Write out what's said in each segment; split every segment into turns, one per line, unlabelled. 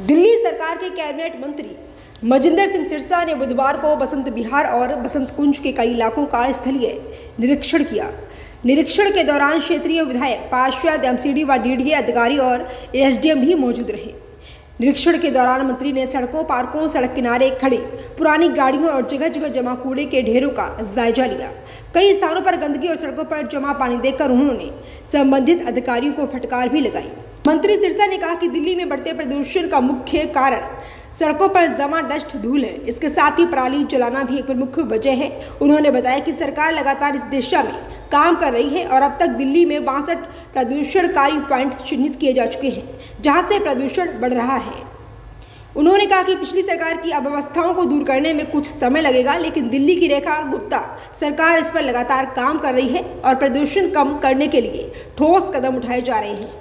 दिल्ली सरकार के कैबिनेट मंत्री मजिंदर सिंह सिरसा ने बुधवार को बसंत विहार और बसंत कुंज के कई इलाकों का स्थलीय निरीक्षण किया। निरीक्षण के दौरान क्षेत्रीय विधायक पार्षद, एमसीडी व डीडीए अधिकारी और एसडीएम भी मौजूद रहे। निरीक्षण के दौरान मंत्री ने सड़कों, पार्कों, सड़क किनारे खड़ी पुरानी गाड़ियों और जगह जगह जमा कूड़े के ढेरों का जायजा लिया। कई स्थानों पर गंदगी और सड़कों पर जमा पानी देखकर उन्होंने संबंधित अधिकारियों को फटकार भी लगाई। मंत्री सिरसा ने कहा कि दिल्ली में बढ़ते प्रदूषण का मुख्य कारण सड़कों पर जमा डस्ट धूल है। इसके साथ ही पराली जलाना भी एक प्रमुख वजह है। उन्होंने बताया कि सरकार लगातार इस दिशा में काम कर रही है और अब तक दिल्ली में 62 प्रदूषणकारी पॉइंट चिन्हित किए जा चुके हैं, जहां से प्रदूषण बढ़ रहा है। उन्होंने कहा कि पिछली सरकार की अव्यवस्थाओं को दूर करने में कुछ समय लगेगा, लेकिन दिल्ली की रेखा गुप्ता सरकार इस पर लगातार काम कर रही है और प्रदूषण कम करने के लिए ठोस कदम उठाए जा रहे हैं।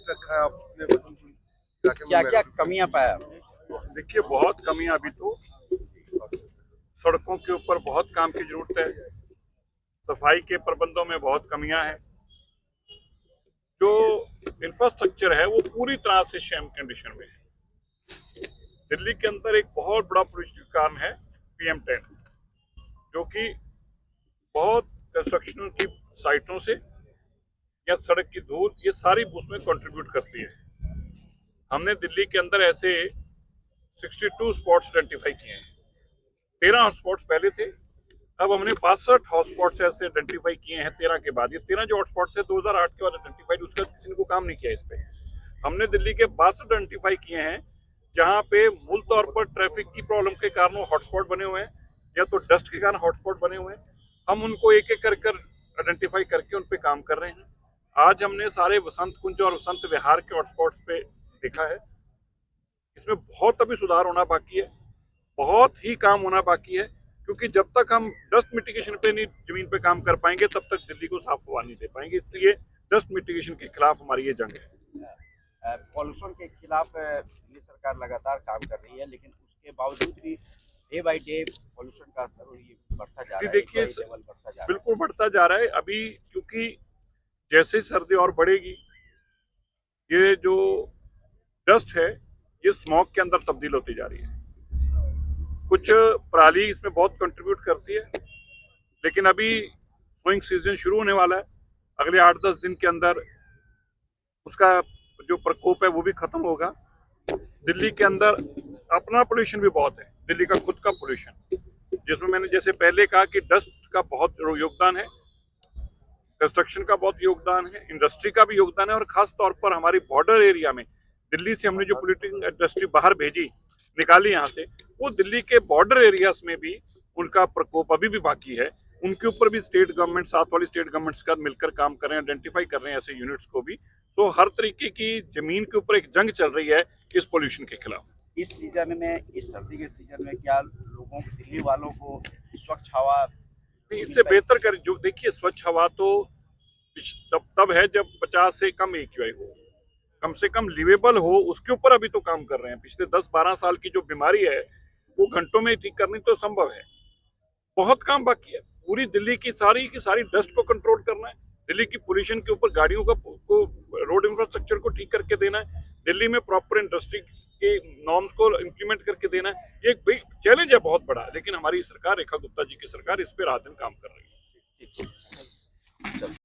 रखा है आपने इलाके में?
क्या क्या कमियां पाया?
देखिए, बहुत कमियां अभी तो सड़कों के ऊपर बहुत काम की जरूरत है। सफाई के प्रबंधों में बहुत कमियां हैं। जो इंफ्रास्ट्रक्चर है वो पूरी तरह से शैम कंडीशन में है। दिल्ली के अंदर एक बहुत बड़ा पोल्यूशन कारण है PM10, जो कि बहुत कंस्ट्रक्शन की साइटों से या सड़क की धूल, ये सारी उसमें कंट्रीब्यूट करती है। हमने दिल्ली के अंदर ऐसे 62 स्पॉट्स आइडेंटिफाई किए हैं। 13 हॉटस्पॉट्स पहले थे, अब हमने 62 हॉटस्पॉट्स ऐसे आइडेंटिफाई किए हैं 13 के बाद। ये 13 जो हॉटस्पॉट थे 2008 के बाद आइडेंटिफाइड, उसका किसी ने को काम नहीं किया इस पे। हमने दिल्ली के 62 आइडेंटिफाई किए हैं जहाँ पे मूल तौर पर ट्रैफिक की प्रॉब्लम के कारण वो हॉटस्पॉट बने हुए हैं या तो डस्ट के कारण हॉटस्पॉट बने हुए हैं। हम उनको एक एक कर आइडेंटिफाई करके उन पे काम कर रहे हैं। आज हमने सारे बसंत कुंज और बसंत विहार के हॉटस्पॉट्स पे देखा है। इसमें बहुत अभी सुधार होना बाकी है, बहुत ही काम होना बाकी है, क्योंकि जब तक हम डस्ट मिटिगेशन पे नहीं जमीन पे काम कर पाएंगे तब तक दिल्ली को साफ हवा नहीं दे पाएंगे। इसलिए डस्ट मिटिगेशन के खिलाफ हमारी ये जंग है।
पॉल्यूशन के खिलाफ दिल्ली सरकार लगातार काम कर रही है, लेकिन उसके बावजूद भी डे बाई डे पॉल्यूशन का स्तर ये बढ़ता जा रहा है।
देखिए, बिल्कुल बढ़ता जा रहा है। अभी क्योंकि जैसे सर्दी और बढ़ेगी, ये जो डस्ट है ये स्मॉग के अंदर तब्दील होती जा रही है। कुछ पराली इसमें बहुत कंट्रीब्यूट करती है, लेकिन अभी सोइंग सीजन शुरू होने वाला है। अगले 8-10 दिन के अंदर उसका जो प्रकोप है वो भी खत्म होगा। दिल्ली के अंदर अपना पोल्यूशन भी बहुत है, दिल्ली का खुद का पोल्यूशन, जिसमें मैंने जैसे पहले कहा कि डस्ट का बहुत योगदान है, कंस्ट्रक्शन का बहुत योगदान है, इंडस्ट्री का भी योगदान है, और खास तौर पर हमारी बॉर्डर एरिया में दिल्ली से हमने जो पोल्यूटिंग इंडस्ट्री बाहर भेजी, निकाली यहाँ से, वो दिल्ली के बॉर्डर एरियाज में भी उनका प्रकोप अभी भी बाकी है। उनके ऊपर भी स्टेट गवर्नमेंट, साथ वाली स्टेट गवर्नमेंट्स का मिलकर काम कर रहे हैं, आइडेंटिफाई कर रहे हैं ऐसे यूनिट्स को भी। तो हर तरीके की जमीन के ऊपर एक जंग चल रही है इस पोल्यूशन के खिलाफ।
इस सीजन में, इस सर्दी के सीजन में क्या लोगों को, दिल्ली वालों को स्वच्छ हवा
इससे बेहतर कर, जो देखिए स्वच्छ हवा तो तब है जब 50 से कम AQI हो, कम से कम लिवेबल हो, उसके ऊपर अभी तो काम कर रहे हैं। पिछले 10-12 साल की जो बीमारी है वो घंटों में ठीक करनी तो संभव है, बहुत काम बाकी है। पूरी दिल्ली की सारी डस्ट को कंट्रोल करना है, दिल्ली की पोल्यूशन के ऊपर गाड़ियों को रोड इंफ्रास्ट्रक्चर को ठीक करके देना है, दिल्ली में प्रॉपर इंडस्ट्री के नॉर्म्स को इम्प्लीमेंट करके देना है। ये एक बिग चैलेंज है, बहुत बड़ा, लेकिन हमारी सरकार, रेखा गुप्ता जी की सरकार, इस पर रात दिन काम कर रही है।